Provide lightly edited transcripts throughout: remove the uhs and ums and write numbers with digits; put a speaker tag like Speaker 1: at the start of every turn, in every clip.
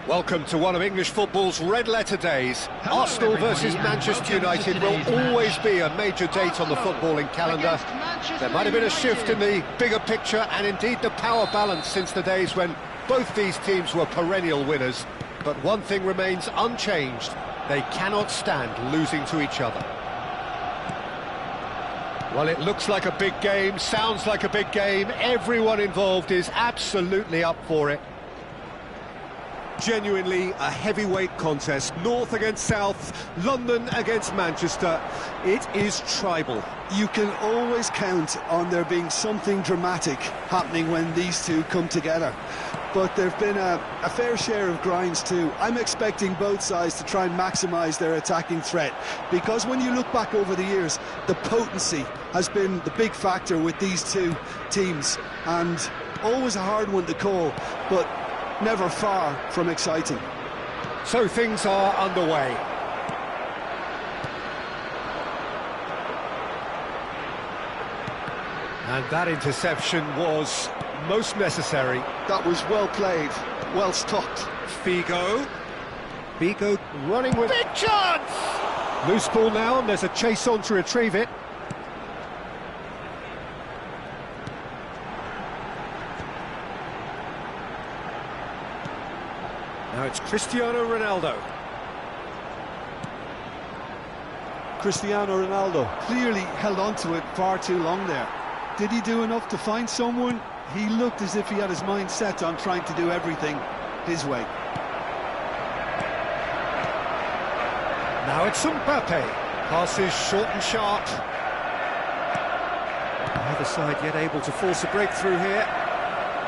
Speaker 1: Welcome to one of English football's red-letter days. Arsenal versus Manchester United will always be a major date on the footballing calendar. There might have been a shift in the bigger picture and indeed the power balance since the days when both these teams were perennial winners. But one thing remains unchanged: they cannot stand losing to each other. Well, it looks like a big game, sounds like a big game. Everyone involved is absolutely up for it. Genuinely a heavyweight contest, North against South, London against Manchester. It is tribal.
Speaker 2: You can always count on there being something dramatic happening when these two come together. But there've been a fair share of grinds too. I'm expecting both sides to try and maximise their attacking threat, because when you look back over the years, the potency has been the big factor with these two teams, and always a hard one to call, but never far from exciting.
Speaker 1: So things are underway. And that interception was most necessary.
Speaker 2: That was well played, well stopped.
Speaker 1: Figo running with... Big chance! Loose ball now, and there's a chase on to retrieve it. Now it's Cristiano Ronaldo.
Speaker 2: Cristiano Ronaldo clearly held on to it far too long there. Did he do enough to find someone? He looked as if he had his mind set on trying to do everything his way.
Speaker 1: Now it's Mbappe. Passes short and sharp. Neither side yet able to force a breakthrough here.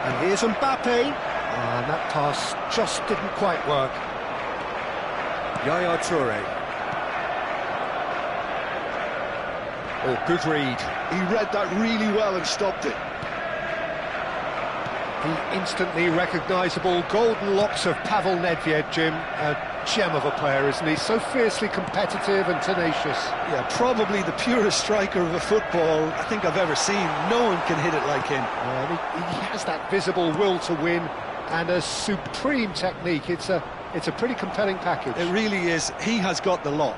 Speaker 1: And here's Mbappe. And that pass just didn't quite work. Yaya Toure. Oh, good read.
Speaker 2: He read that really well and stopped it.
Speaker 1: The instantly recognisable golden locks of Pavel Nedved, Jim. A gem of a player, isn't he? So fiercely competitive and tenacious.
Speaker 2: Yeah, probably the purest striker of a football I think I've ever seen. No one can hit it like him.
Speaker 1: He has that visible will to win and a supreme technique. It's a pretty compelling package.
Speaker 2: It really is. He has got the lot.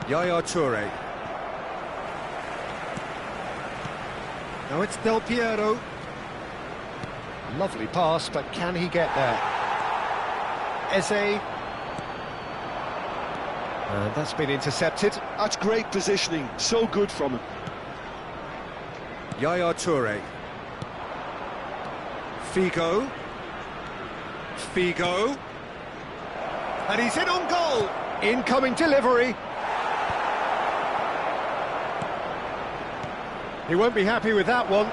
Speaker 1: Yaya Toure. Now it's Del Piero. Lovely pass, but can he get there? Eze. And that's been intercepted.
Speaker 2: That's great positioning. So good from him.
Speaker 1: Yaya Toure. Figo. And he's in on goal. Incoming delivery. He won't be happy with that one.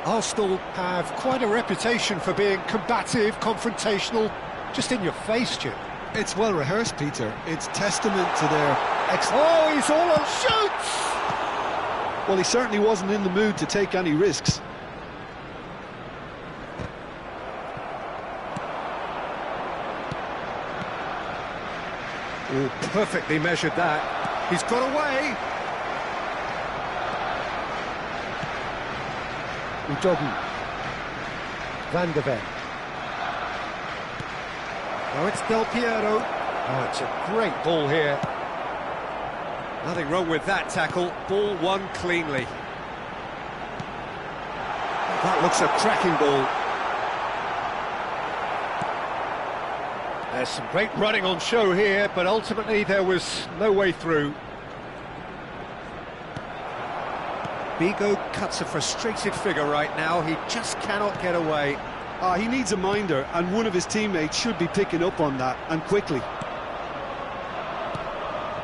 Speaker 1: Arsenal have quite a reputation for being combative, confrontational, just in your face, Jim.
Speaker 2: It's well rehearsed, Peter. It's testament to their
Speaker 1: Oh, he's all on shoots!
Speaker 2: Well, he certainly wasn't in the mood to take any risks.
Speaker 1: Oh, perfectly measured that. He's got away. Udogu. Van de Ven. Oh, it's Del Piero. Oh, it's a great ball here. Nothing wrong with that tackle. Ball won cleanly. That looks a cracking ball. There's some great running on show here, but ultimately there was no way through. Figo cuts a frustrated figure right now. He just cannot get away.
Speaker 2: He needs a minder, and one of his teammates should be picking up on that, and quickly.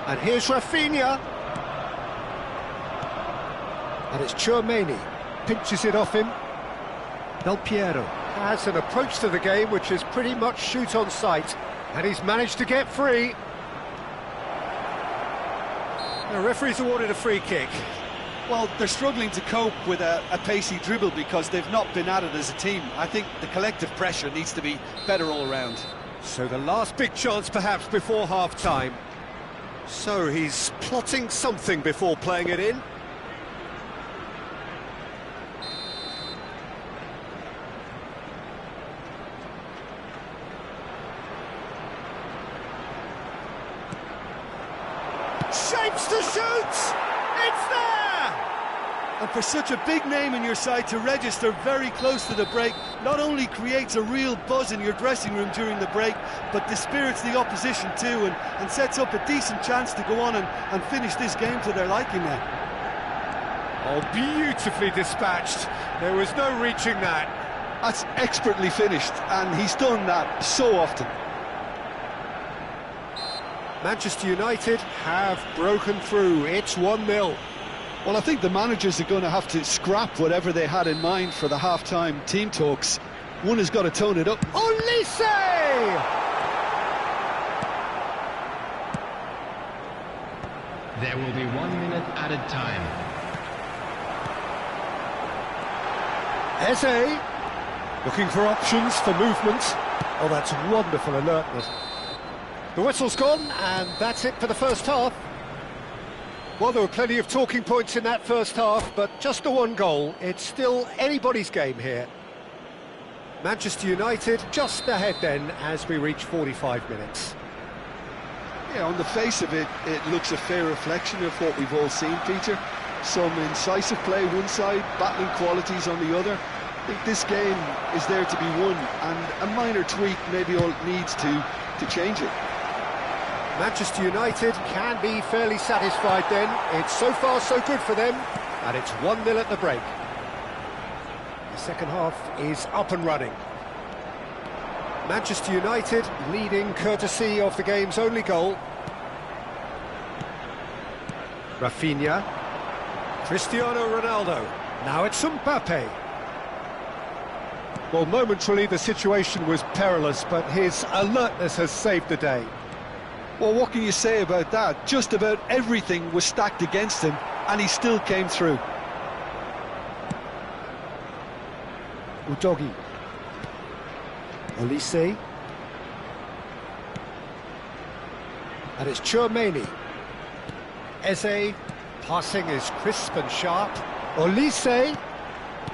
Speaker 1: And here's Rafinha. And it's Tchouaméni. Pinches it off him. Del Piero has an approach to the game which is pretty much shoot on sight. And he's managed to get free. The referee's awarded a free kick.
Speaker 2: Well, they're struggling to cope with a pacey dribble because they've not been at it as a team. I think the collective pressure needs to be better all round.
Speaker 1: So the last big chance perhaps before half-time. So he's plotting something before playing it in. shapes to shoot! It's there!
Speaker 2: And for such a big name in your side to register very close to the break, not only creates a real buzz in your dressing room during the break, but dispirits the opposition too, and sets up a decent chance to go on and finish this game to their liking now.
Speaker 1: Oh, beautifully dispatched. There was no reaching that.
Speaker 2: That's expertly finished, and he's done that so often.
Speaker 1: Manchester United have broken through. It's 1-0.
Speaker 2: Well, I think the managers are going to have to scrap whatever they had in mind for the half-time team talks. One has got to tone it up.
Speaker 1: Olise!
Speaker 3: There will be 1 minute added time.
Speaker 1: Eze, looking for options for movement. Oh, that's wonderful alertness. The whistle's gone, and that's it for the first half. Well, there were plenty of talking points in that first half, but just the one goal. It's still anybody's game here. Manchester United just ahead then as we reach 45 minutes.
Speaker 2: Yeah, on the face of it, it looks a fair reflection of what we've all seen, Peter. Some incisive play one side, battling qualities on the other. I think this game is there to be won, and a minor tweak maybe all it needs to change it.
Speaker 1: Manchester United can be fairly satisfied then. It's so far so good for them, and it's 1-0 at the break. The second half is up and running. Manchester United leading courtesy of the game's only goal. Rafinha. Cristiano Ronaldo. Now it's Mbappe. Well, momentarily the situation was perilous, but his alertness has saved the day.
Speaker 2: Well, what can you say about that? Just about everything was stacked against him, and he still came through.
Speaker 1: Udogi. Olise. And it's Tchouaméni. Eze. Passing is crisp and sharp. Olise.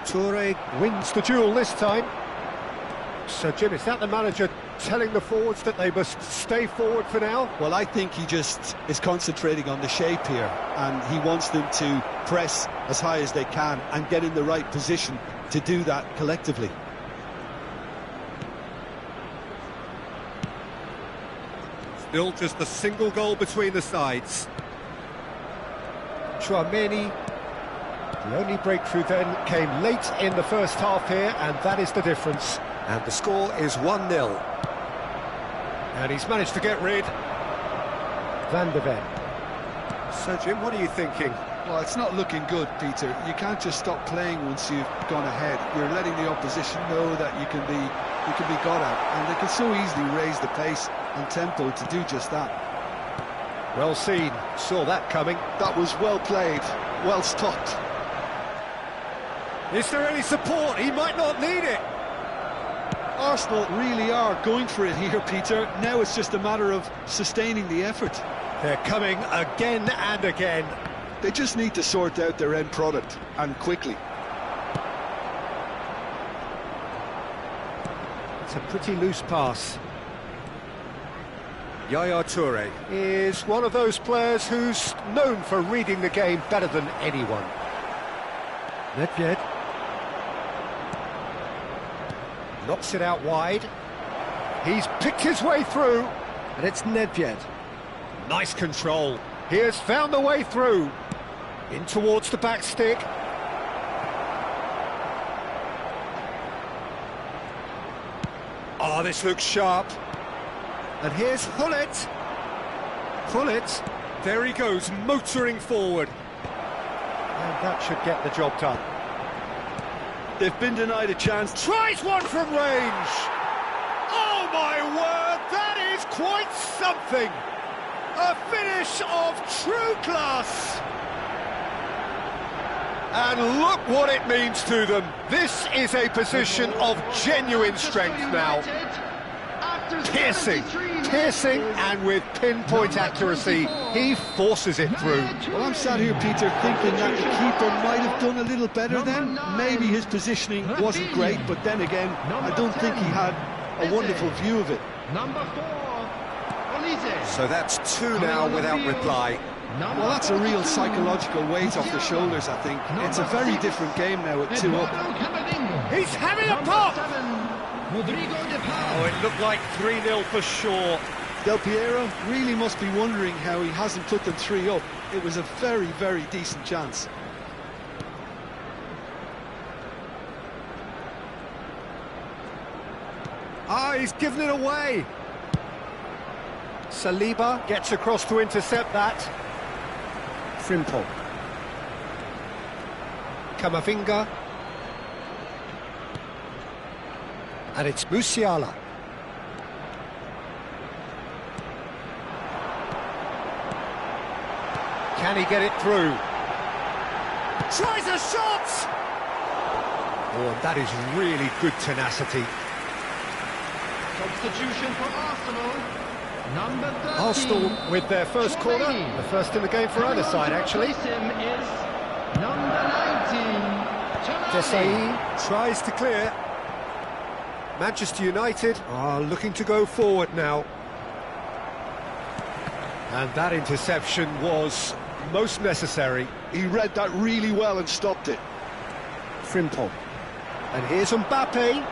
Speaker 1: Toure wins the duel this time. So, Jim, is that the manager telling the forwards that they must stay forward for now?
Speaker 2: Well, I think he just is concentrating on the shape here, and he wants them to press as high as they can and get in the right position to do that collectively.
Speaker 1: Still just a single goal between the sides. Tchouaméni. The only breakthrough then came late in the first half here, and that is the difference. And the score is 1-0. And he's managed to get rid. Van de Ven. So, Jim, what are you thinking?
Speaker 2: Well, it's not looking good, Peter. You can't just stop playing once you've gone ahead. You're letting the opposition know that you can be got at, and they can so easily raise the pace and tempo to do just that.
Speaker 1: Well seen. Saw that coming.
Speaker 2: That was well played, well stopped.
Speaker 1: Is there any support? He might not need it.
Speaker 2: Arsenal really are going for it here, Peter. Now it's just a matter of sustaining the effort.
Speaker 1: They're coming again and again.
Speaker 2: They just need to sort out their end product, and quickly.
Speaker 1: It's a pretty loose pass. Yaya Toure is one of those players who's known for reading the game better than anyone. Nedved. Knocks it out wide. He's picked his way through, and it's Nedved. Nice control. He has found the way through. In towards the back stick. Oh, this looks sharp. And here's Hullet. Hullet, there he goes, motoring forward. And that should get the job done.
Speaker 2: They've been denied a chance.
Speaker 1: Tries one from range. Oh my word, that is quite something. A finish of true class. And look what it means to them. This is a position of genuine strength now. Piercing, and with pinpoint accuracy, he forces it through.
Speaker 2: Well, I'm sat here, Peter, thinking that the keeper might have done a little better then. Maybe his positioning wasn't great, but then again, I don't think he had a wonderful view of it.
Speaker 3: Number 4,
Speaker 1: So that's two now without reply.
Speaker 2: Well, that's a real psychological weight off the shoulders, I think. It's a very different game now with 2 up.
Speaker 1: He's having a pop! Oh, it looked like 3-0 for sure.
Speaker 2: Del Piero really must be wondering how he hasn't put them 3 up. It was a very, very decent chance.
Speaker 1: Ah, he's given it away. Saliba gets across to intercept that. Frimpong. Camavinga. And it's Musiala. Can he get it through? Tries a shot! Oh, and that is really good tenacity.
Speaker 3: Substitution for Arsenal. Number 13.
Speaker 1: Arsenal with their first corner, the first in the game for either side, actually.
Speaker 3: Him is number 19.
Speaker 1: Desai tries to clear. Manchester United are looking to go forward now. And that interception was most necessary.
Speaker 2: He read that really well and stopped it.
Speaker 1: Frimpong. And here's Mbappe.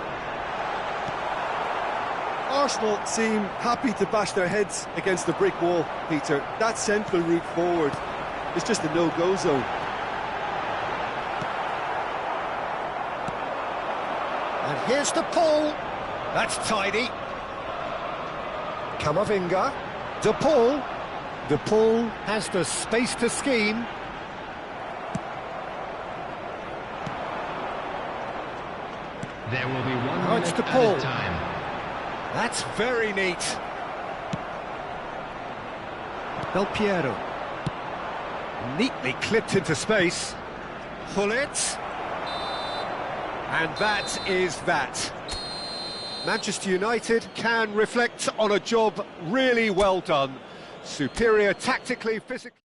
Speaker 2: Arsenal seem happy to bash their heads against the brick wall, Peter. That central route forward is just a no-go zone.
Speaker 1: And here's the pull. That's tidy. Camavinga. De Paul. De Paul has the space to scheme.
Speaker 3: There will be 1
Speaker 1: Oh, it's
Speaker 3: minute
Speaker 1: De Paul.
Speaker 3: at a time.
Speaker 1: That's very neat. Del Piero. Neatly clipped into space. Hullet. And that is that. Manchester United can reflect on a job really well done. Superior tactically, physically.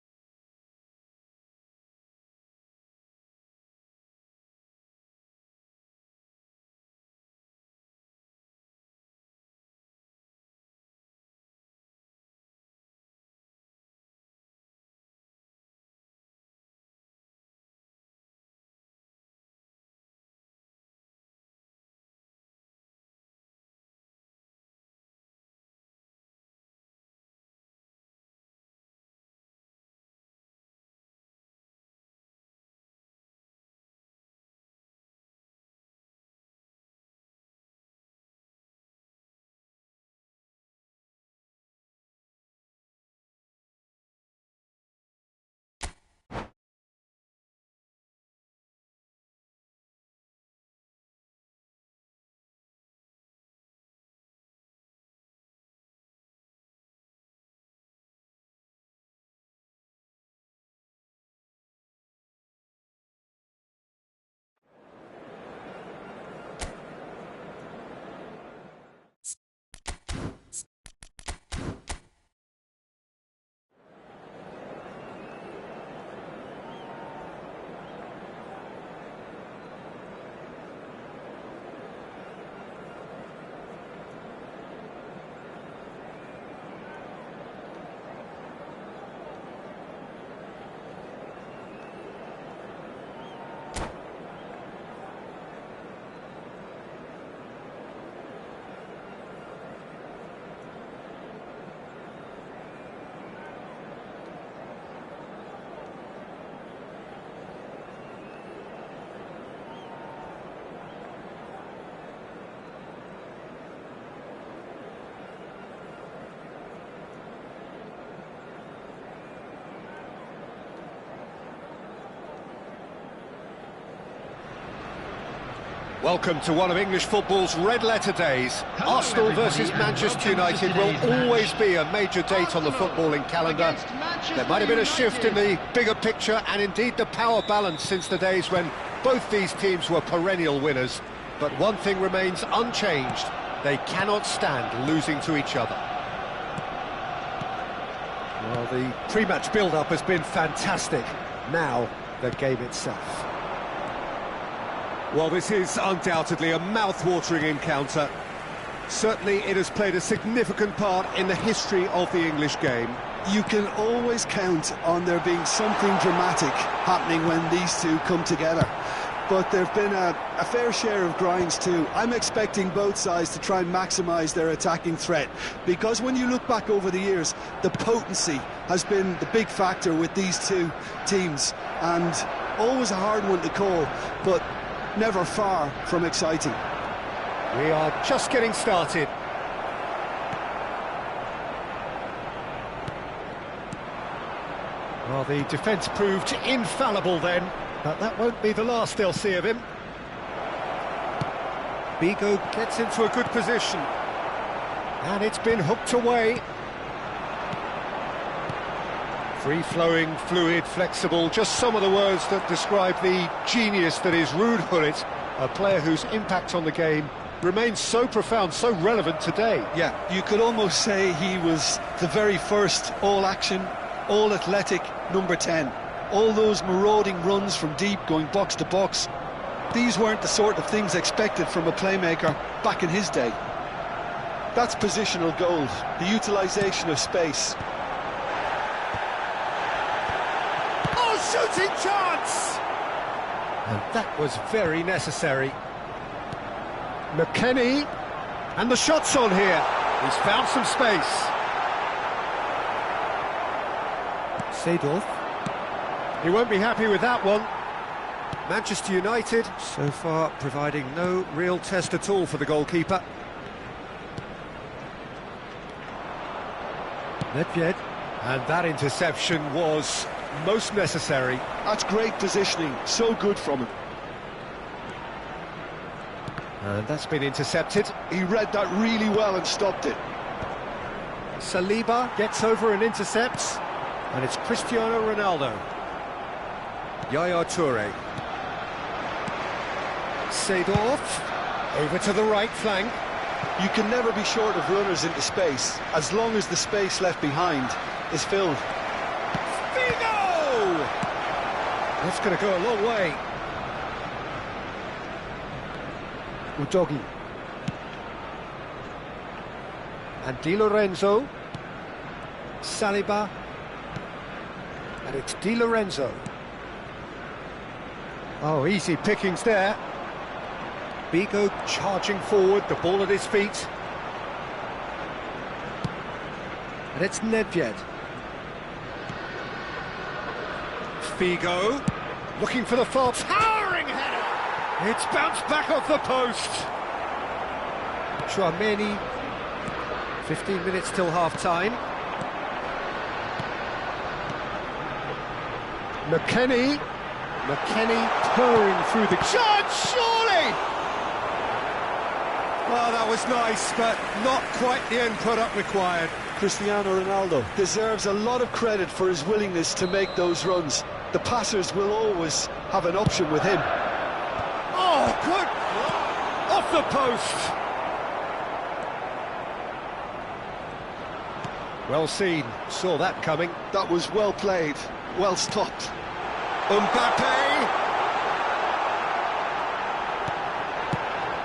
Speaker 1: Welcome to one of English football's red-letter days. Arsenal versus Manchester United will always be a major date on the footballing calendar. There might have been a shift in the bigger picture and indeed the power balance since the days when both these teams were perennial winners. But one thing remains unchanged. They cannot stand losing to each other. Well, the pre-match build-up has been fantastic. Now, the game itself. Well, this is undoubtedly a mouth-watering encounter. Certainly it has played a significant part in the history of the English game.
Speaker 2: You can always count on there being something dramatic happening when these two come together. But there have been a fair share of grinds too. I'm expecting both sides to try and maximise their attacking threat, because when you look back over the years, the potency has been the big factor with these two teams, and always a hard one to call, but never far from exciting.
Speaker 1: We are just getting started. Well, the defence proved infallible then, but that won't be the last they'll see of him. Bigo gets into a good position. And it's been hooked away. Free-flowing, fluid, flexible, just some of the words that describe the genius that is Ruud Gullit, a player whose impact on the game remains so profound, so relevant today.
Speaker 2: Yeah, you could almost say he was the very first all-action, all-athletic number 10. All those marauding runs from deep, going box to box, these weren't the sort of things expected from a playmaker back in his day. That's positional gold, the utilisation of space.
Speaker 1: Oh, shooting chance! And that was very necessary. McKennie, and the shot's on here. He's found some space. Seedorf. He won't be happy with that one. Manchester United, so far, providing no real test at all for the goalkeeper. Nedved. And that interception was most necessary.
Speaker 2: That's great positioning, so good from him.
Speaker 1: And that's been intercepted.
Speaker 2: He read that really well and stopped it.
Speaker 1: Saliba gets over and intercepts. And it's Cristiano Ronaldo. Yaya Toure. Seedorf. Over to the right flank.
Speaker 2: You can never be short of runners into space, as long as the space left behind is filled.
Speaker 1: Figo! That's going to go a long way. Udogi. And Di Lorenzo. Saliba. And it's Di Lorenzo. Oh, easy pickings there. Bigo charging forward, the ball at his feet. And it's Nedved. Figo, looking for the far towering header. It's bounced back off the post. Chouameni, 15 minutes till half-time. McKennie pouring through the chance, surely! Well, that was nice, but not quite the end product required.
Speaker 2: Cristiano Ronaldo deserves a lot of credit for his willingness to make those runs. The passers will always have an option with him.
Speaker 1: Oh, good! Off the post! Well seen, saw that coming.
Speaker 2: That was well played, well stopped.
Speaker 1: Mbappe!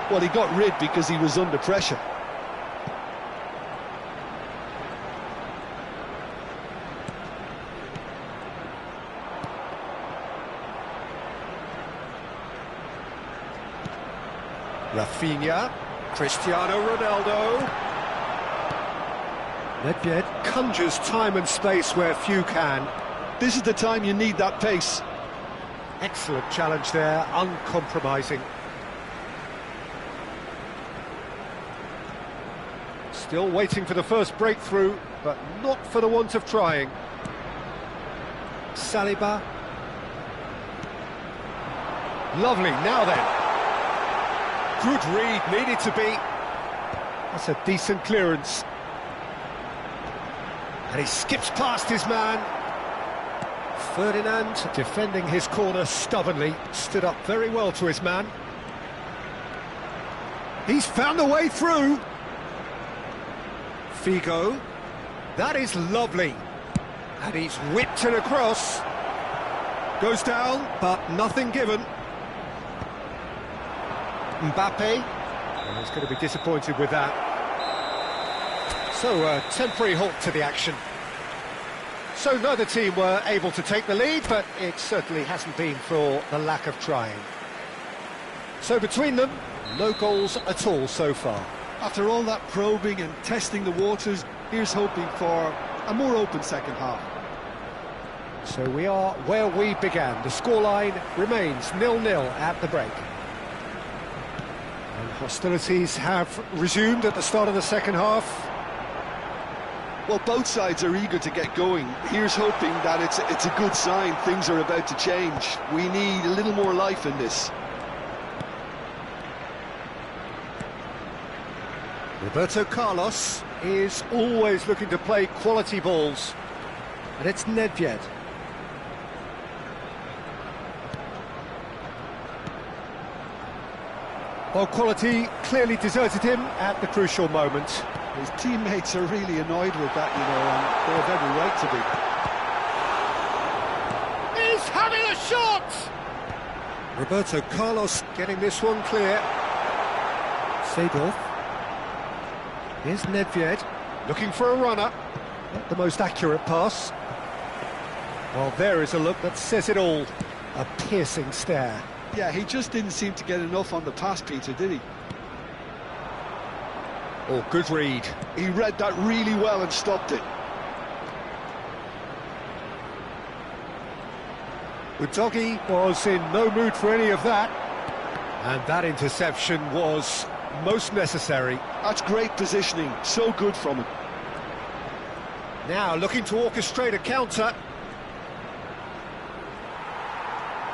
Speaker 2: Well, he got rid because he was under pressure.
Speaker 1: Rafinha, Cristiano Ronaldo. Nedved conjures time and space where few can.
Speaker 2: This is the time you need that pace.
Speaker 1: Excellent challenge there, uncompromising. Still waiting for the first breakthrough, but not for the want of trying. Saliba. Lovely, now then. Good read, needed to be. That's a decent clearance. And he skips past his man. Ferdinand, defending his corner stubbornly, stood up very well to his man. He's found a way through. Figo. That is lovely. And he's whipped it across. Goes down, but nothing given. Mbappe. Oh, he's going to be disappointed with that. So, a temporary halt to the action. So neither team were able to take the lead, but it certainly hasn't been for the lack of trying. So between them, no goals at all so far.
Speaker 2: After all that probing and testing the waters, here's hoping for a more open second half.
Speaker 1: So we are where we began. The scoreline remains 0-0 at the break. And hostilities have resumed at the start of the second half.
Speaker 2: Well, both sides are eager to get going. Here's hoping that it's a good sign. Things are about to change. We need a little more life in this.
Speaker 1: Roberto Carlos is always looking to play quality balls. And it's Nedved. Well, quality clearly deserted him at the crucial moment.
Speaker 2: His teammates are really annoyed with that, you know, and they have every right to be.
Speaker 1: He's having a shot! Roberto Carlos getting this one clear. Seedorf. Here's Nedved, looking for a runner. Not the most accurate pass. Well, there is a look that says it all. A piercing stare.
Speaker 2: Yeah, he just didn't seem to get enough on the pass, Peter, did he?
Speaker 1: Oh, good read.
Speaker 2: He read that really well and stopped it.
Speaker 1: Udogi was in no mood for any of that. And that interception was most necessary.
Speaker 2: That's great positioning, so good from him.
Speaker 1: Now looking to orchestrate a counter.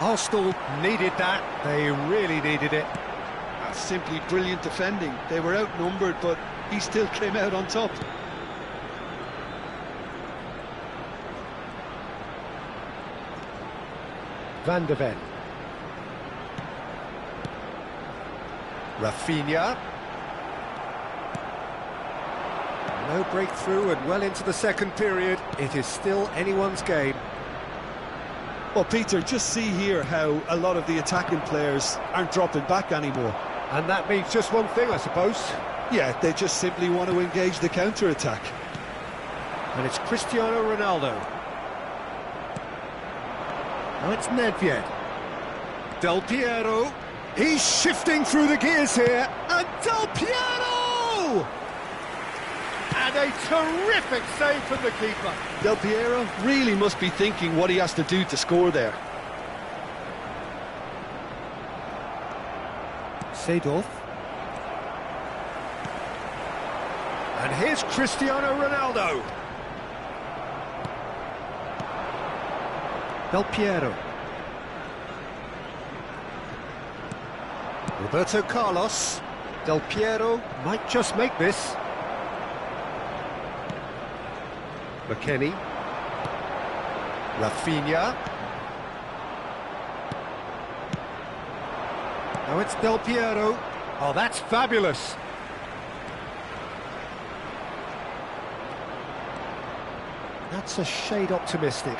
Speaker 1: Arsenal needed that, they really needed it.
Speaker 2: That's simply brilliant defending. They were outnumbered, but he still came out on top.
Speaker 1: Van de Ven. Rafinha. No breakthrough and well into the second period. It is still anyone's game.
Speaker 2: Well, Peter, just see here how a lot of the attacking players aren't dropping back anymore.
Speaker 1: And that means just one thing, I suppose.
Speaker 2: Yeah, they just simply want to engage the counter-attack.
Speaker 1: And it's Cristiano Ronaldo. Now it's Nedved. Del Piero. He's shifting through the gears here. And Del Piero! And a terrific save from the keeper.
Speaker 2: Del Piero really must be thinking what he has to do to score there.
Speaker 1: Seedorf. And here's Cristiano Ronaldo. Del Piero. Roberto Carlos. Del Piero might just make this. McKennie. Rafinha. Now it's Del Piero. Oh, that's fabulous. That's a shade optimistic.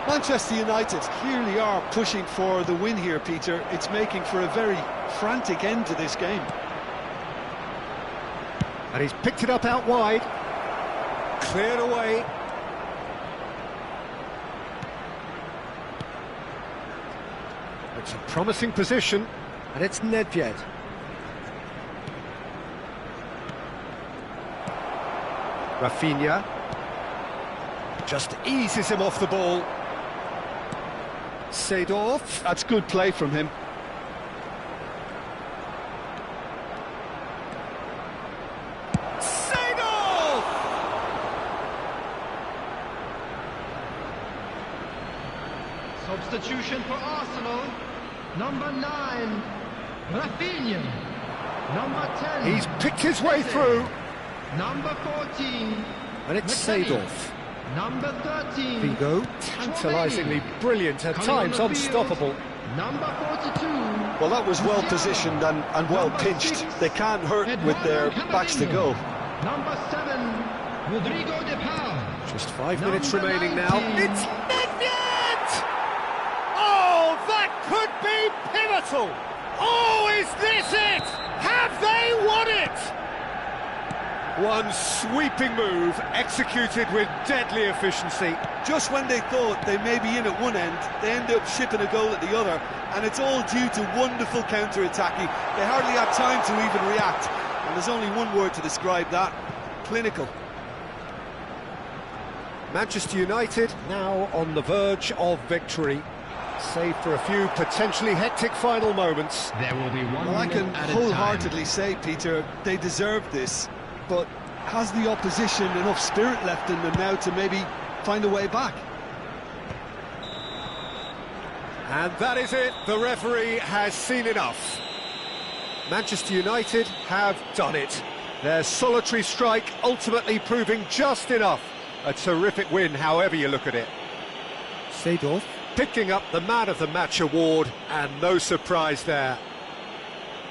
Speaker 2: Manchester United clearly are pushing for the win here, Peter. It's making for a very frantic end to this game.
Speaker 1: And he's picked it up out wide. Cleared away. It's a promising position, and it's Nedved. Rafinha just eases him off the ball. Seedorf.
Speaker 2: That's good play from him.
Speaker 1: Seedorf!
Speaker 3: Substitution for Arsenal. Number 9, Rafinha. Number 10.
Speaker 1: He's picked his way through.
Speaker 3: Number 14.
Speaker 1: And it's
Speaker 3: McKennie.
Speaker 1: Seedorf.
Speaker 3: Number 13.
Speaker 1: Vigo, tantalisingly brilliant, at times unstoppable.
Speaker 3: Number 42.
Speaker 2: Well, that was well positioned and well pinched. They can't hurt with their backs to go.
Speaker 3: Number 7, Rodrigo de Paul.
Speaker 1: Just 5 minutes remaining now.
Speaker 3: 19.
Speaker 1: It's Nedved! Oh, that could be pivotal! Oh, is this it? Have they won it? One sweeping move, executed with deadly efficiency.
Speaker 2: Just when they thought they may be in at one end, they end up shipping a goal at the other, and it's all due to wonderful counter-attacking. They hardly had time to even react, and there's only one word to describe that: clinical.
Speaker 1: Manchester United now on the verge of victory, save for a few potentially hectic final moments.
Speaker 3: There will be one
Speaker 2: Well, I can
Speaker 3: minute at a
Speaker 2: wholeheartedly say, Peter, they deserve this, but has the opposition enough spirit left in them now to maybe find a way back?
Speaker 1: And that is it, the referee has seen enough. Manchester United have done it. Their solitary strike ultimately proving just enough. A terrific win, however you look at it. Seedorf picking up the Man of the Match award, and no surprise there.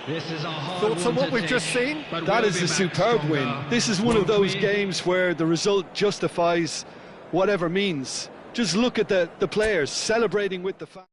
Speaker 3: This is a hard
Speaker 1: Thoughts on
Speaker 3: one
Speaker 1: what
Speaker 3: to
Speaker 1: we've
Speaker 3: take,
Speaker 1: just seen?
Speaker 3: but
Speaker 2: That
Speaker 3: we'll
Speaker 2: is
Speaker 3: be
Speaker 2: a
Speaker 3: back
Speaker 2: superb
Speaker 3: stronger.
Speaker 2: win. This is one of
Speaker 3: Won't
Speaker 2: those
Speaker 3: we?
Speaker 2: games where the result justifies whatever means. Just look at the players celebrating with the fans.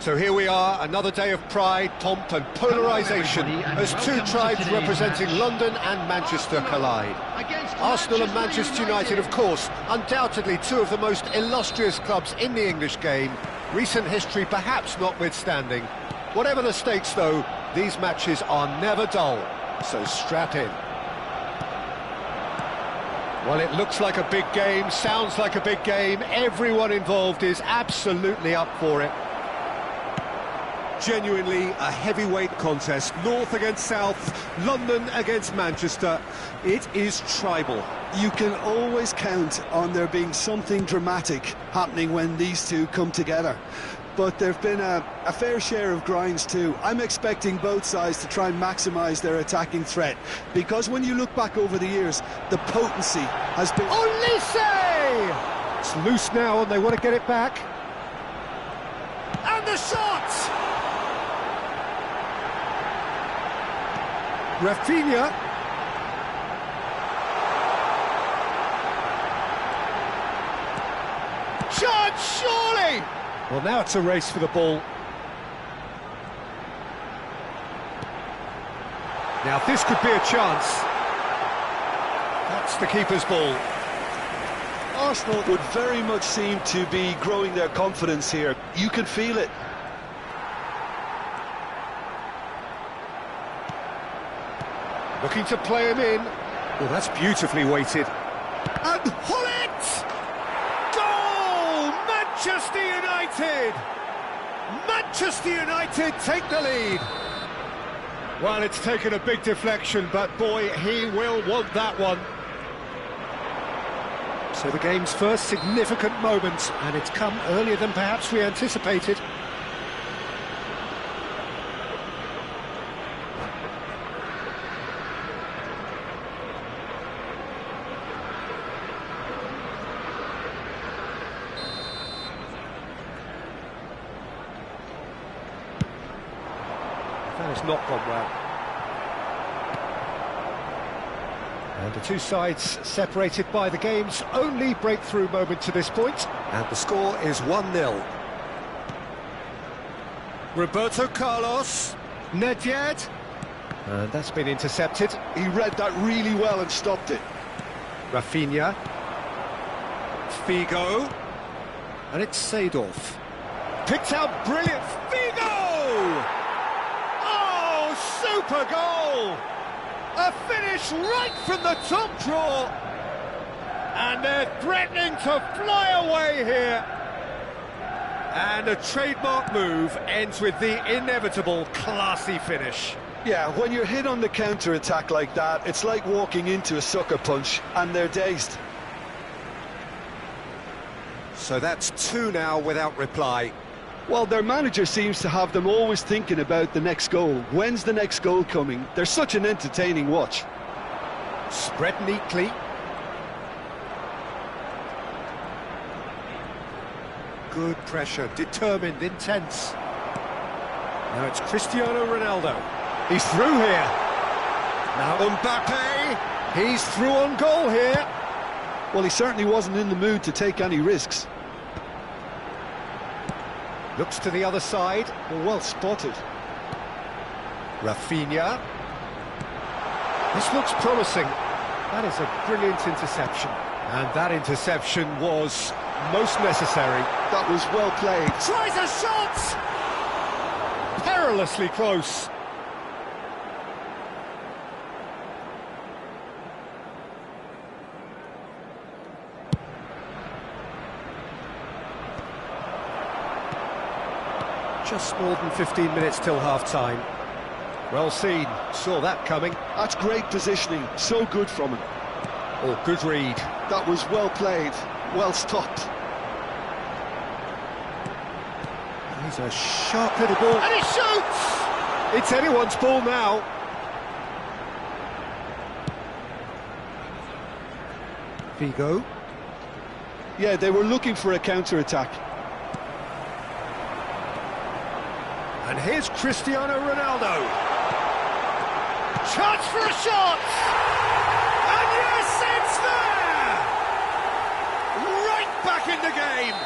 Speaker 1: So here we are, another day of pride, pomp and polarisation as two tribes representing London and Manchester collide. Arsenal and Manchester United, of course, undoubtedly two of the most illustrious clubs in the English game, recent history perhaps notwithstanding. Whatever the stakes though, these matches are never dull, so strap in. Well, it looks like a big game, sounds like a big game, everyone involved is absolutely up for it. Genuinely a heavyweight contest, North against South, London against Manchester. It is tribal.
Speaker 2: You can always count on there being something dramatic happening when these two come together. But there have been a fair share of grinds too. I'm expecting both sides to try and maximise their attacking threat, because when you look back over the years, the potency has been...
Speaker 1: Olise! It's loose now and they want to get it back. And the shot! Rafinha. Chance, surely! Well, now it's a race for the ball. Now, this could be a chance. That That's the keeper's ball.
Speaker 2: Arsenal would very much seem to be growing their confidence here. You can feel it.
Speaker 1: Looking to play him in. Well, that's beautifully weighted. And Hullet! Goal! Manchester United! Manchester United take the lead. Well, it's taken a big deflection, but boy, he will want that one. So the game's first significant moment, and it's come earlier than perhaps we anticipated. That has not gone well. And the two sides separated by the game's only breakthrough moment to this point. And the score is 1-0. Roberto Carlos. Nedved. And that's been intercepted.
Speaker 2: He read that really well and stopped it.
Speaker 1: Rafinha. Figo. And it's Seedorf. Picked out brilliant. Figo! Super goal! A finish right from the top draw. And they're threatening to fly away here. And a trademark move ends with the inevitable classy finish.
Speaker 2: Yeah, when you're hit on the counter-attack like that, it's like walking into a sucker punch, and they're dazed.
Speaker 1: So that's 2 now without reply.
Speaker 2: Well, their manager seems to have them always thinking about the next goal. When's the next goal coming? They're such an entertaining watch.
Speaker 1: Spread neatly. Good pressure, determined, intense. Now it's Cristiano Ronaldo. He's through here. Now Mbappe. He's through on goal here.
Speaker 2: Well, he certainly wasn't in the mood to take any risks.
Speaker 1: Looks to the other side.
Speaker 2: Well spotted.
Speaker 1: Rafinha. This looks promising. That is a brilliant interception. And that interception was most necessary.
Speaker 2: That was well played.
Speaker 1: Tries a shot! Perilously close. Just more than 15 minutes till half-time. Well seen, saw that coming.
Speaker 2: That's great positioning, so good from him.
Speaker 1: Oh, good read.
Speaker 2: That was well played, well stopped.
Speaker 1: He's a sharp little ball, and he shoots! It's anyone's ball now. Figo.
Speaker 2: Yeah, they were looking for a counter-attack.
Speaker 1: And here's Cristiano Ronaldo. Chance for a shot! And yes, it's there! Right back in the game!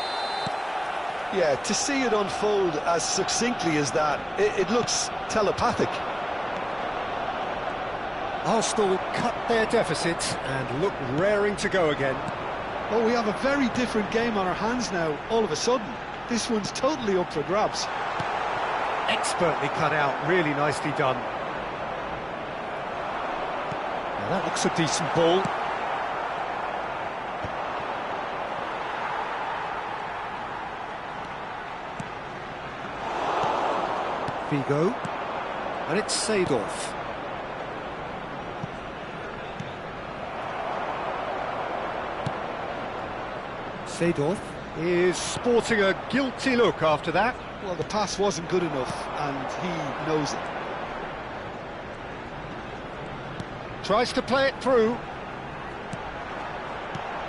Speaker 2: Yeah, to see it unfold as succinctly as that, it looks telepathic.
Speaker 1: Arsenal cut their deficit and look raring to go again.
Speaker 2: Well, we have a very different game on our hands now, all of a sudden. This one's totally up for grabs.
Speaker 1: Expertly cut out, really nicely done. Now that looks a decent ball. Figo. And it's Seedorf. Seedorf is sporting a guilty look after that.
Speaker 2: Well, the pass wasn't good enough, and he knows it.
Speaker 1: Tries to play it through.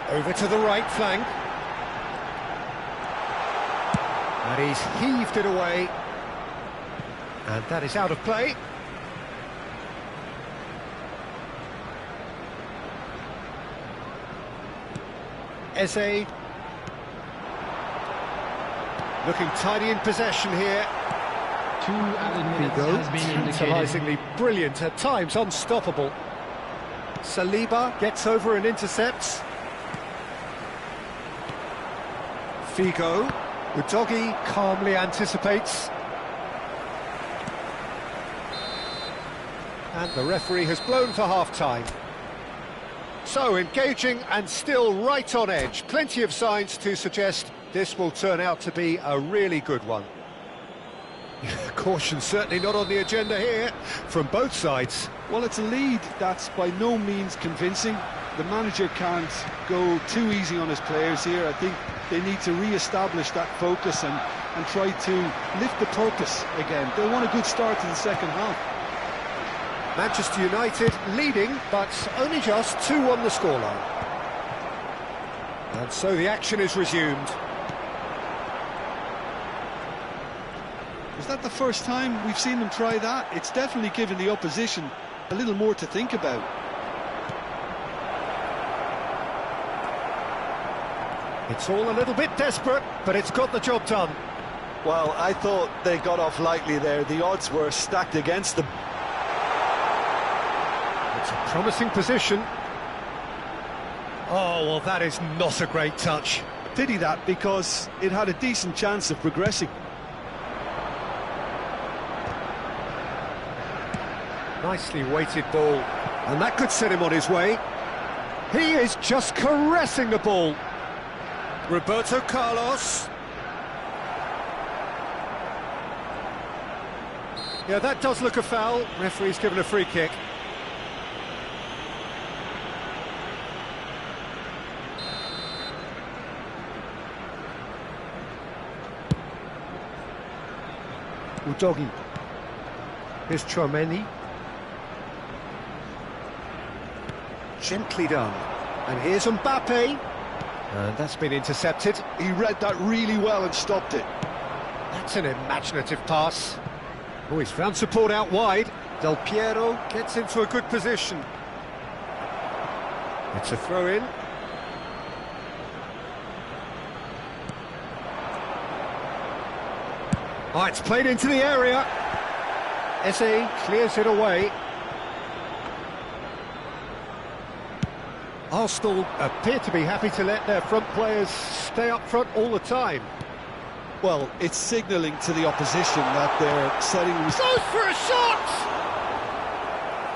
Speaker 1: Over to the right flank. And he's heaved it away. And that is out of play. Eze. Looking tidy in possession here.
Speaker 3: 2 added minutes has been indicated.
Speaker 1: Tantalisingly brilliant, at times unstoppable. Saliba gets over and intercepts. Figo. Udogi calmly anticipates. And the referee has blown for half-time. So, engaging and still right on edge. Plenty of signs to suggest this will turn out to be a really good one. Caution certainly not on the agenda here, from both sides.
Speaker 2: Well, it's a lead that's by no means convincing. The manager can't go too easy on his players here. I think they need to re-establish that focus and try to lift the purpose again. They want a good start to the second half.
Speaker 1: Manchester United leading, but only just 2 on the scoreline. And so the action is resumed.
Speaker 2: Is that the first time we've seen them try that? It's definitely given the opposition a little more to think about.
Speaker 1: It's all a little bit desperate, but it's got the job done.
Speaker 2: Well, I thought they got off lightly there. The odds were stacked against them.
Speaker 1: It's a promising position. Oh, well, that is not a great touch.
Speaker 2: Pity that, because it had a decent chance of progressing.
Speaker 1: Nicely weighted ball, and that could set him on his way. He is just caressing the ball. Roberto Carlos. Yeah, that does look a foul. Referee's given a free kick. Udogi. Here's Chouameni. Gently done. And here's Mbappe. And that's been intercepted.
Speaker 2: He read that really well and stopped it.
Speaker 1: That's an imaginative pass. Oh, he's found support out wide. Del Piero gets into a good position. It's a throw-in. Oh, it's played into the area. Eze clears it away. Arsenal appear to be happy to let their front players stay up front all the time.
Speaker 2: Well, it's signalling to the opposition that they're setting...
Speaker 1: Goes for a shot!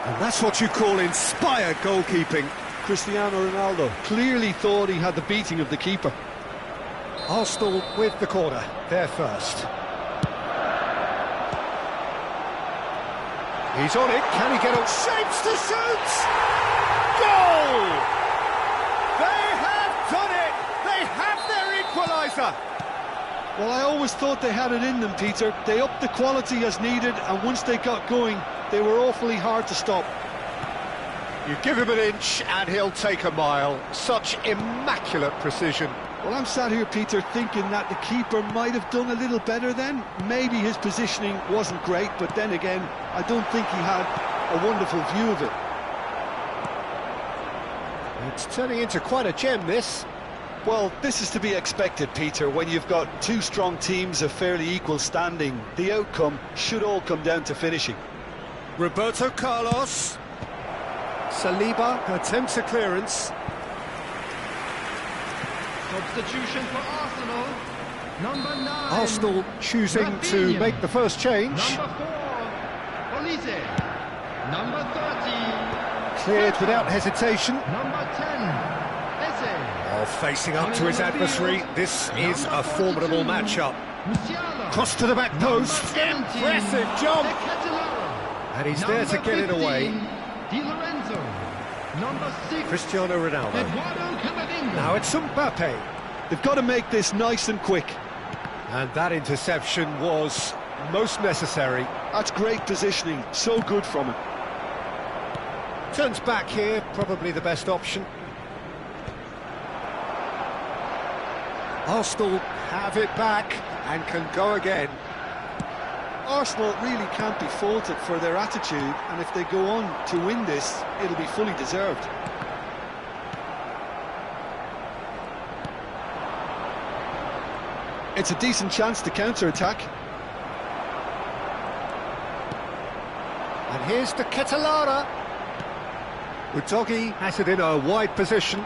Speaker 1: And that's what you call inspired goalkeeping.
Speaker 2: Cristiano Ronaldo clearly thought he had the beating of the keeper.
Speaker 1: Arsenal with the corner, they're first. He's on it, can he get up? Shapes to shoot! Goal! They have done it! They have their equaliser!
Speaker 2: Well, I always thought they had it in them, Peter. They upped the quality as needed, and once they got going, they were awfully hard to stop.
Speaker 1: You give him an inch and he'll take a mile. Such immaculate precision.
Speaker 2: Well, I'm sat here, Peter, thinking that the keeper might have done a little better then. Maybe his positioning wasn't great, but then again, I don't think he had a wonderful view of it.
Speaker 1: It's turning into quite a gem, this.
Speaker 2: Well, this is to be expected, Peter, when you've got two strong teams of fairly equal standing. The outcome should all come down to finishing.
Speaker 1: Roberto Carlos. Saliba attempts a clearance.
Speaker 3: Substitution for Arsenal. Number 9.
Speaker 1: Arsenal choosing to make the first change.
Speaker 3: Number 4. Olise. Number 30.
Speaker 1: Cleared without hesitation.
Speaker 3: Number 10.
Speaker 1: Oh, facing up to his adversary. This is a formidable matchup. Cross to the back post. Impressive jump. And he's there to get it away. Cristiano Ronaldo. Now it's Mbappe.
Speaker 2: They've got to make this nice and quick.
Speaker 1: And that interception was most necessary.
Speaker 2: That's great positioning. So good from him.
Speaker 1: Turns back here, probably the best option. Arsenal have it back and can go again.
Speaker 2: Arsenal really can't be faulted for their attitude, and if they go on to win this, it'll be fully deserved. It's a decent chance to counter-attack.
Speaker 1: And here's the Ketelara. Udogi has it in a wide position.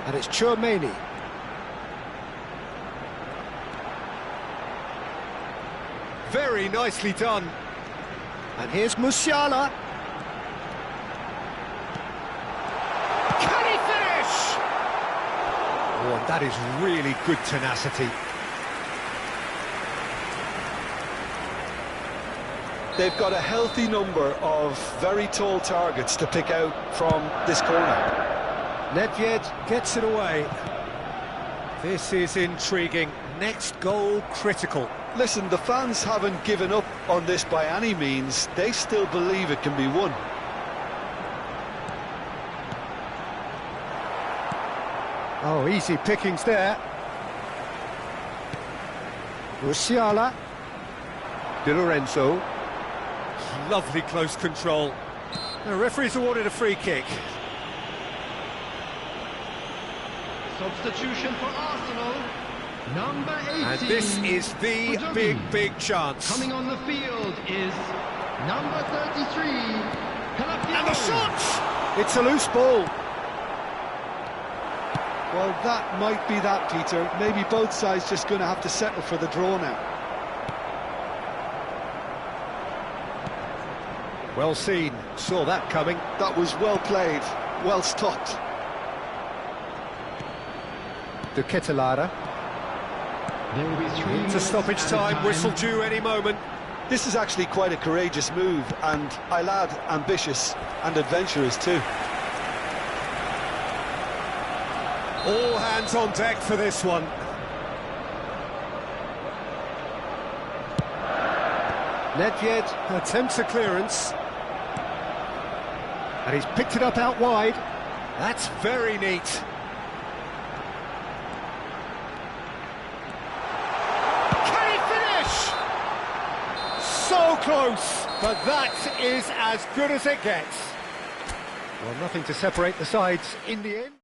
Speaker 1: And it's Chouameni. Very nicely done. And here's Musiala. Can he finish? Oh, and that is really good tenacity.
Speaker 2: They've got a healthy number of very tall targets to pick out from this corner.
Speaker 1: Nedved gets it away. This is intriguing. Next goal critical.
Speaker 2: Listen, the fans haven't given up on this by any means. They still believe it can be won.
Speaker 1: Oh, easy pickings there. Musiala. Di Lorenzo. Lovely close control. The referee's awarded a free kick.
Speaker 3: Substitution for Arsenal. Number 18.
Speaker 1: And this is the big chance.
Speaker 3: Coming on the field is number 33.
Speaker 1: And the shot! It's a loose ball.
Speaker 2: Well, that might be that, Peter. Maybe both sides just going to have to settle for the draw now.
Speaker 1: Well seen, saw that coming.
Speaker 2: That was well played, well stopped.
Speaker 1: De Ketelaere.
Speaker 3: There will be 3
Speaker 1: Into stoppage time, whistle due any moment.
Speaker 2: This is actually quite a courageous move, and I'll add ambitious and adventurous too.
Speaker 1: All hands on deck for this one. Nedved attempts a clearance. And he's picked it up out wide. That's very neat. Can he finish? So close, but that is as good as it gets. Well, nothing to separate the sides in the end.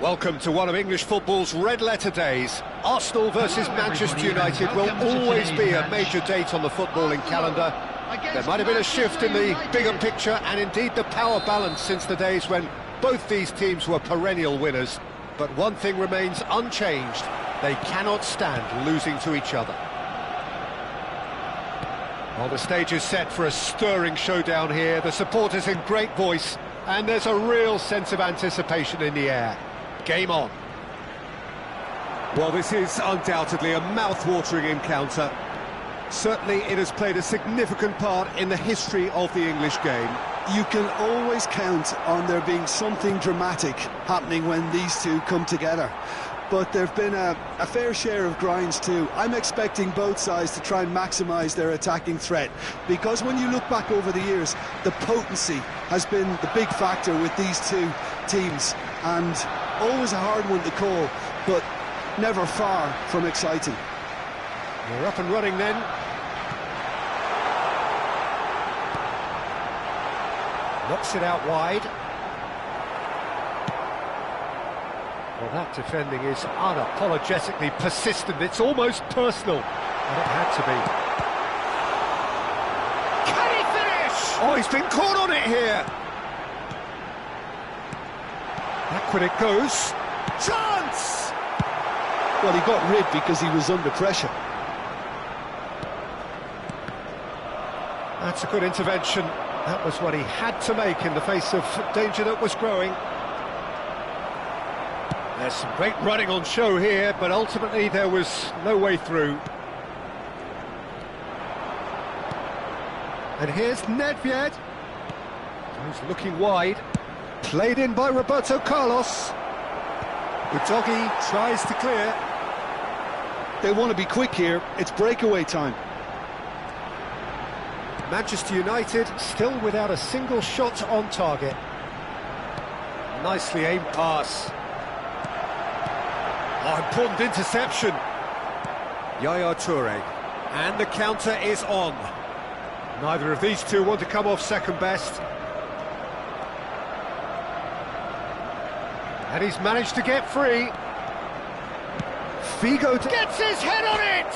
Speaker 1: Welcome to one of English football's red-letter days. Arsenal versus Manchester United will always be a major date on the footballing calendar. There might have been a shift in the bigger picture and indeed the power balance since the days when both these teams were perennial winners. But one thing remains unchanged: they cannot stand losing to each other. Well, the stage is set for a stirring showdown here. The supporters in great voice, and there's a real sense of anticipation in the air. Game on. Well, this is undoubtedly a mouth-watering encounter. Certainly it has played a significant part in the history of the English game.
Speaker 2: You can always count on there being something dramatic happening when these two come together. But there have been a fair share of grinds too. I'm expecting both sides to try and maximise their attacking threat, because when you look back over the years, the potency has been the big factor with these two teams, and always a hard one to call, but never far from exciting.
Speaker 1: We're up and running then. Knocks it out wide. Well, that defending is unapologetically persistent. It's almost personal, and it had to be. Can he finish? Oh, he's been caught on it here. Backward it goes. Chance!
Speaker 2: Well, he got rid because he was under pressure.
Speaker 1: That's a good intervention. That was what he had to make in the face of danger that was growing. There's some great running on show here, but ultimately there was no way through. And here's Nedved. He's looking wide. Played in by Roberto Carlos. Udogie tries to clear.
Speaker 2: They want to be quick here. It's breakaway time.
Speaker 1: Manchester United still without a single shot on target. Nicely aimed pass. Oh, important interception. Yaya Toure. And the counter is on. Neither of these two want to come off second best. And he's managed to get free. Figo gets his head on it!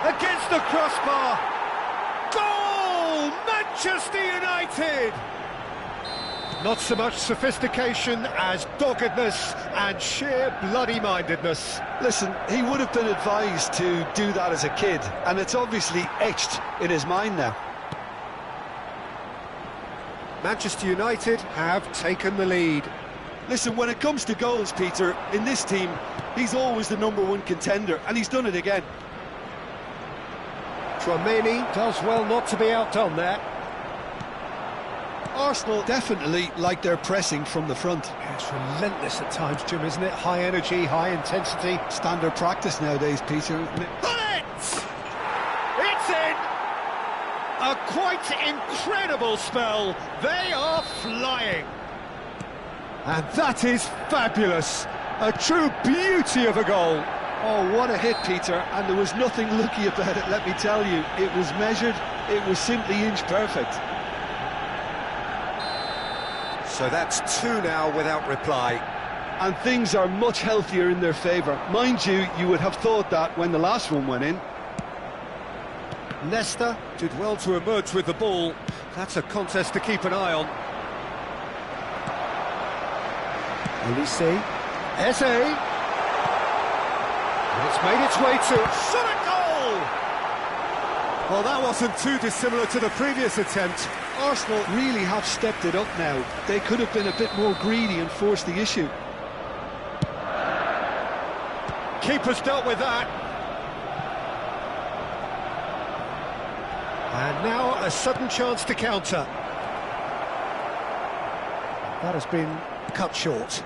Speaker 1: Against the crossbar. Goal! Manchester United! Not so much sophistication as doggedness and sheer bloody-mindedness.
Speaker 2: Listen, he would have been advised to do that as a kid, and it's obviously etched in his mind now.
Speaker 1: Manchester United have taken the lead.
Speaker 2: Listen, when it comes to goals, Peter, in this team, he's always the #1 contender, and he's done it again.
Speaker 1: Tchouameni does well not to be outdone there.
Speaker 2: Arsenal definitely like their pressing from the front.
Speaker 1: It's relentless at times, Jim, isn't it? High energy, high intensity.
Speaker 2: Standard practice nowadays, Peter.
Speaker 1: It's in! A quite incredible spell. They are flying. And that is fabulous. A true beauty of a goal.
Speaker 2: Oh, what a hit, Peter, and there was nothing lucky about it, let me tell you. It was measured, it was simply inch perfect.
Speaker 1: So that's two now without reply.
Speaker 2: And things are much healthier in their favour. Mind you, you would have thought that when the last one went in.
Speaker 1: Leicester did well to emerge with the ball. That's a contest to keep an eye on. Elise. Eze. And it's made its way to shot a goal! Well, that wasn't too dissimilar to the previous attempt.
Speaker 2: Arsenal really have stepped it up now. They could have been a bit more greedy and forced the issue.
Speaker 1: Keeper's dealt with that. And now a sudden chance to counter. That has been cut short.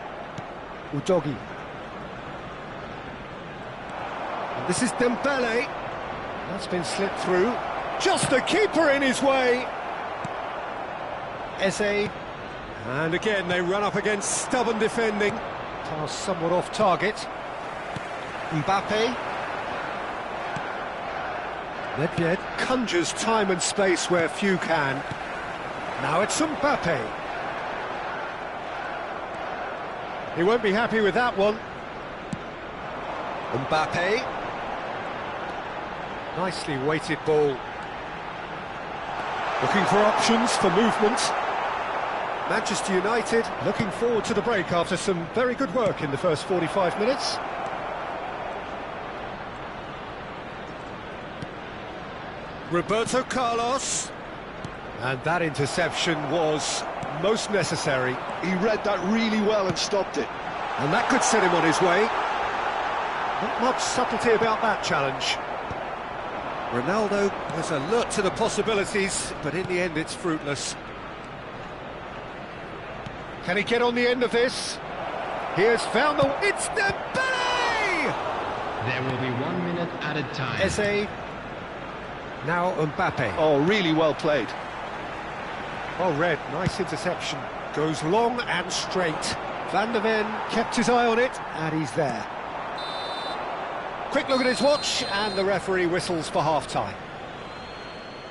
Speaker 1: Udogie. And this is Dembele. That's been slipped through. Just the keeper in his way. Eze. And again they run up against stubborn defending. Pass somewhat off target. Mbappe. Nedved conjures time and space where few can. Now it's Mbappe. He won't be happy with that one. Mbappe. Nicely weighted ball. Looking for options for movement. Manchester United looking forward to the break after some very good work in the first 45 minutes. Roberto Carlos. And that interception was most necessary.
Speaker 2: He read that really well and stopped it.
Speaker 1: And that could set him on his way. Not much subtlety about that challenge. Ronaldo was alert to the possibilities, but in the end it's fruitless. Can he get on the end of this? He has found the... It's Dembele!
Speaker 3: There will be 1 minute added time.
Speaker 1: Eze. Now Mbappe.
Speaker 2: Oh, really well played.
Speaker 1: Oh, Red, nice interception. Goes long and straight. Van der Ven kept his eye on it, and he's there. Quick look at his watch, and the referee whistles for half-time.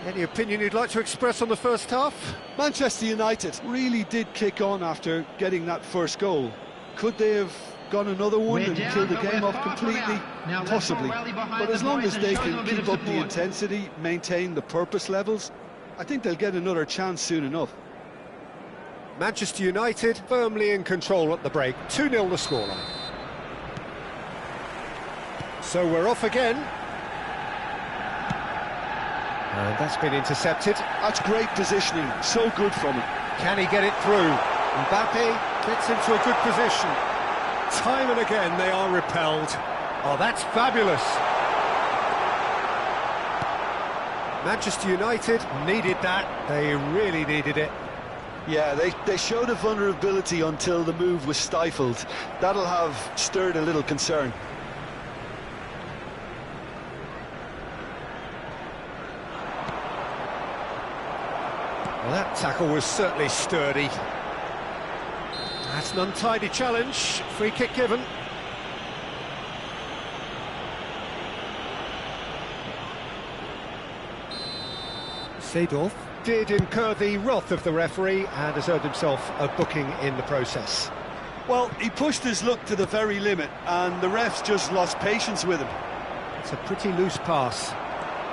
Speaker 1: Any opinion you'd like to express on the first half?
Speaker 2: Manchester United really did kick on after getting that first goal. Could they have gone another one and killed the game off completely? Possibly. But as long as they can keep up the intensity, maintain the purpose levels, I think they'll get another chance soon enough.
Speaker 1: Manchester United firmly in control at the break. 2-0 the scoreline. So we're off again. And that's been intercepted.
Speaker 2: That's great positioning, so good from him.
Speaker 1: Can he get it through? Mbappe gets into a good position. Time and again they are repelled. Oh, that's fabulous. Manchester United needed that. They really needed it.
Speaker 2: Yeah, they showed a vulnerability until the move was stifled. That'll have stirred a little concern.
Speaker 1: Well, that tackle was certainly sturdy. That's an untidy challenge. Free kick given. Seedorf did incur the wrath of the referee and has earned himself a booking in the process.
Speaker 2: Well, he pushed his luck to the very limit and the refs just lost patience with him.
Speaker 1: It's a pretty loose pass.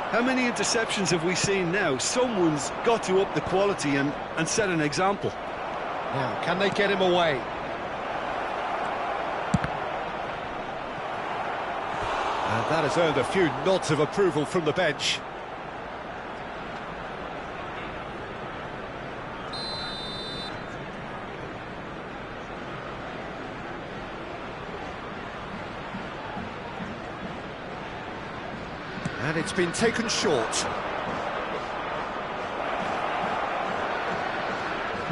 Speaker 2: How many interceptions have we seen now? Someone's got to up the quality and set an example.
Speaker 1: Now, can they get him away? And that has earned a few nods of approval from the bench. And it's been taken short.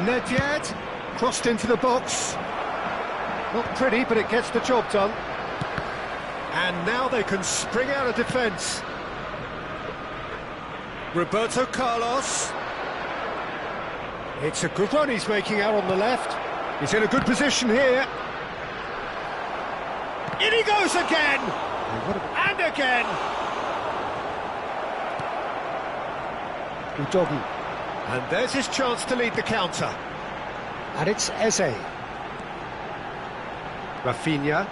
Speaker 1: Nedved, crossed into the box. Not pretty, but it gets the job done. And now they can spring out of defence. Roberto Carlos. It's a good run he's making out on the left. He's in a good position here. In he goes again! And again! Udogi. And there's his chance to lead the counter. And it's Eze. Rafinha.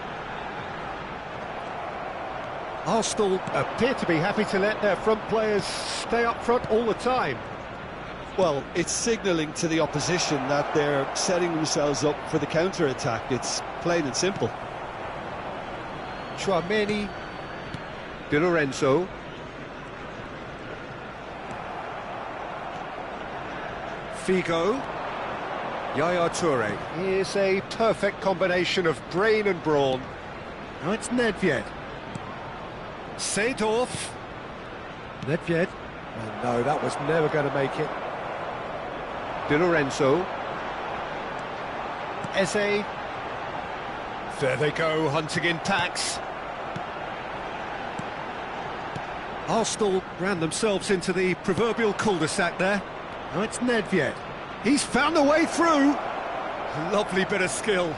Speaker 1: Arsenal appear to be happy to let their front players stay up front all the time.
Speaker 2: Well, it's signalling to the opposition that they're setting themselves up for the counter-attack. It's plain and simple.
Speaker 1: Chouameni. Di Lorenzo. Figo. Yaya Toure. Here's a perfect combination of brain and brawn. Now it's Nedved. Seedorf. Nedved. Oh no, that was never going to make it. Di Lorenzo. Eze. There they go, hunting in packs. Arsenal ran themselves into the proverbial cul-de-sac there. Now it's Nedved. He's found a way through. Lovely bit of skill.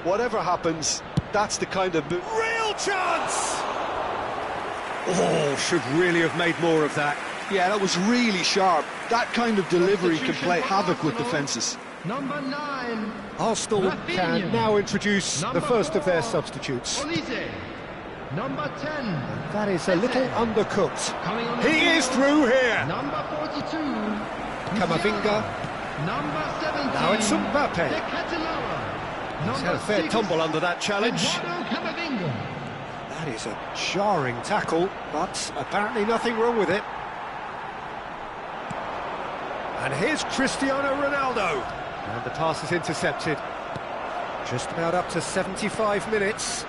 Speaker 2: Whatever happens, that's the kind of...
Speaker 1: Real chance! Oh, should really have made more of that.
Speaker 2: Yeah, that was really sharp. That kind of delivery can play havoc with defences.
Speaker 3: Number 9.
Speaker 1: Arsenal can now introduce the first of their substitutes.
Speaker 3: Olise. Number 10.
Speaker 1: That is a little undercooked.
Speaker 3: Coming on
Speaker 1: He is through here.
Speaker 3: Number 42.
Speaker 1: Camavinga.
Speaker 3: Number 17.
Speaker 1: Now it's Mbappe.
Speaker 3: He's
Speaker 1: Had a fair tumble under that challenge.
Speaker 3: Camavinga.
Speaker 1: That is a jarring tackle, but apparently nothing wrong with it. And here's Cristiano Ronaldo. And the pass is intercepted. Just about up to 75 minutes.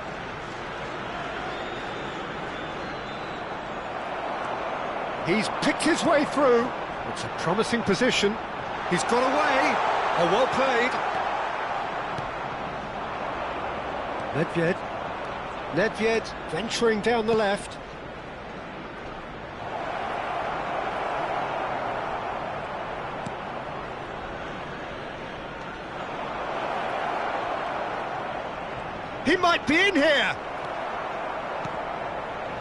Speaker 1: He's picked his way through. It's a promising position. He's got away. Oh, well played. Nedved venturing down the left. He might be in here.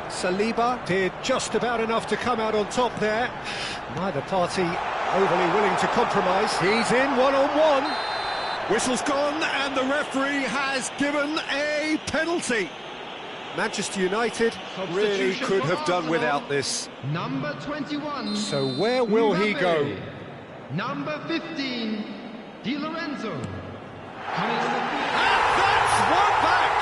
Speaker 1: Saliba did just about enough to come out on top there. Neither party overly willing to compromise. He's in one-on-one. Whistle's gone and the referee has given a penalty. Manchester United really could have done without this.
Speaker 3: Number 21.
Speaker 1: So where will he go?
Speaker 3: Number 15. Di Lorenzo. Coming to the field.
Speaker 1: And that's one back!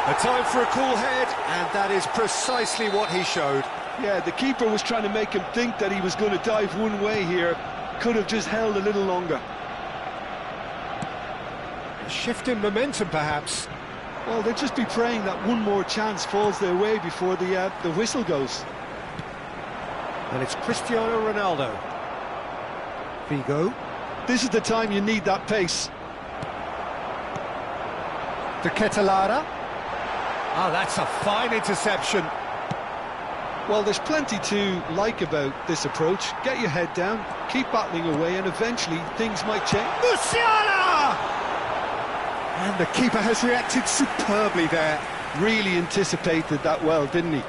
Speaker 1: A time for a cool head, and that is precisely what he showed.
Speaker 2: Yeah, the keeper was trying to make him think that he was going to dive one way here. Could have just held a little longer.
Speaker 1: A shift in momentum, perhaps.
Speaker 2: Well, they'll just be praying that one more chance falls their way before the whistle goes.
Speaker 1: And it's Cristiano Ronaldo. Figo.
Speaker 2: This is the time you need that pace.
Speaker 1: De Ketelaere. Oh, that's a fine interception.
Speaker 2: Well, there's plenty to like about this approach. Get your head down, keep battling away, and eventually things might change.
Speaker 1: Musiala! And the keeper has reacted superbly there.
Speaker 2: Really anticipated that well, didn't he?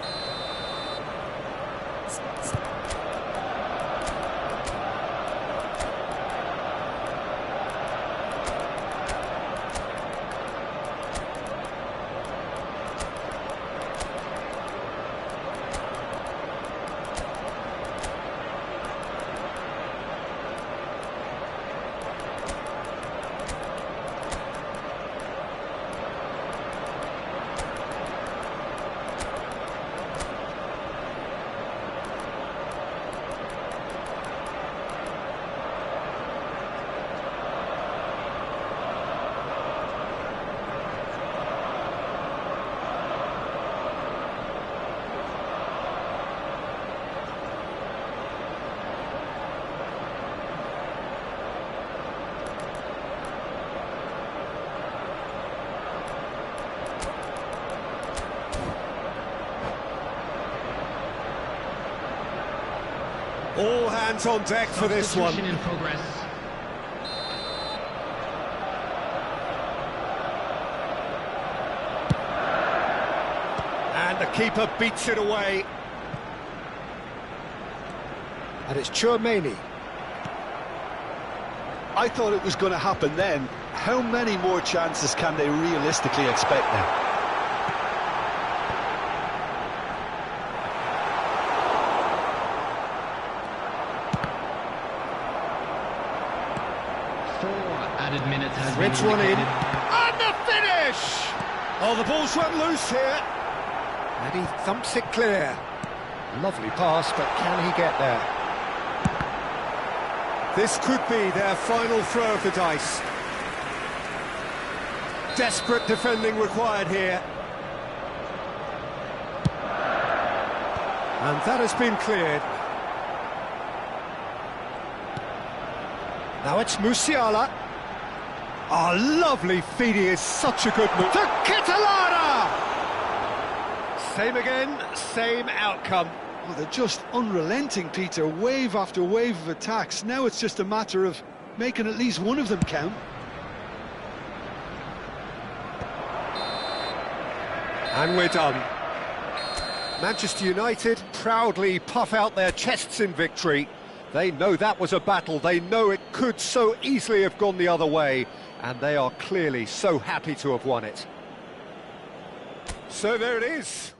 Speaker 1: All hands on deck for this one.
Speaker 3: In progress.
Speaker 1: And the keeper beats it away. And it's Chouameni.
Speaker 2: I thought it was going to happen then. How many more chances can they realistically expect now?
Speaker 3: Added minutes has
Speaker 1: Threads
Speaker 3: been
Speaker 1: one in.
Speaker 3: indicated.
Speaker 1: And the finish! Oh, the ball's run loose here. And he thumps it clear. Lovely pass, but can he get there? This could be their final throw of the dice. Desperate defending required here. And that has been cleared. Now it's Musiala. Oh, lovely feed, he is such a good move. To Ketelaere! Same again, same outcome.
Speaker 2: Well, they're just unrelenting, Peter. Wave after wave of attacks. Now it's just a matter of making at least one of them count.
Speaker 1: And we're done. Manchester United proudly puff out their chests in victory. They know that was a battle, they know it could so easily have gone the other way, and they are clearly so happy to have won it. So there it is.